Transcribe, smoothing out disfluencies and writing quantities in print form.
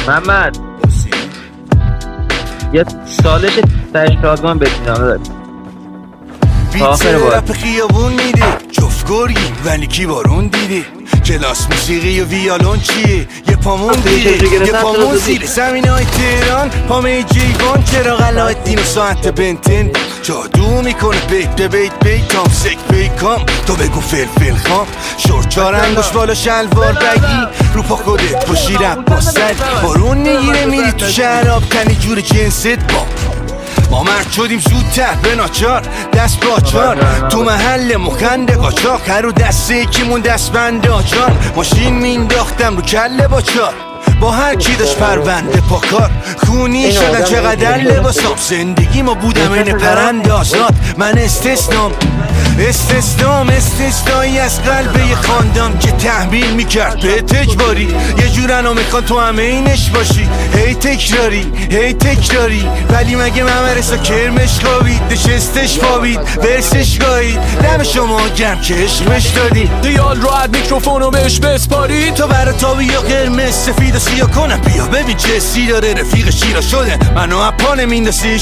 محمد یه سالش تهش شادمان بکنم بیت رپ خیابون میده جفت گرگیم ولی کی بارون دیده کلاس موسیقی و ویالون چیه یه پامون دیره یه پامون زیره زمین های تهران پامه جیوان چراغ علایت دین و ساعت بنتن جادو میکنه بیت به بیت بیتام سک بیکام تو بگو فلفل خام شورت چار انگوش بالا شلوار بگی رو پا خودت پشی رپ با سر بارون میگیره میری تو شراب تنی جور جنست با ما مرد شدیم زودتر به ناچار دست باچار تو محل مخنده قاچاق هر رو دسته یکیمون دست بنده آجان ماشین مینداختم رو کله با چار با هر کی داشت پرونده پاکار خونی شدن چقدر لباسام زندگی ما بودم این پرند آزاد من استثنایی از قلب یه خاندان که تحمیل میکرد به اجباری یه جورنو میخوان تو همه اینش باشی هی تکراری ولی مگه ممرسا کرمش خوابید نشستش خوابید ورسش گاهید دم شما گرم که عشقش دادی دیال رو از میکروفونو بهش بسپاری تو برا تابی یا قرمز سفید و سیاه کنم بیا ببین چه سی داره رفیق شیرا شده منو اپانه میندازی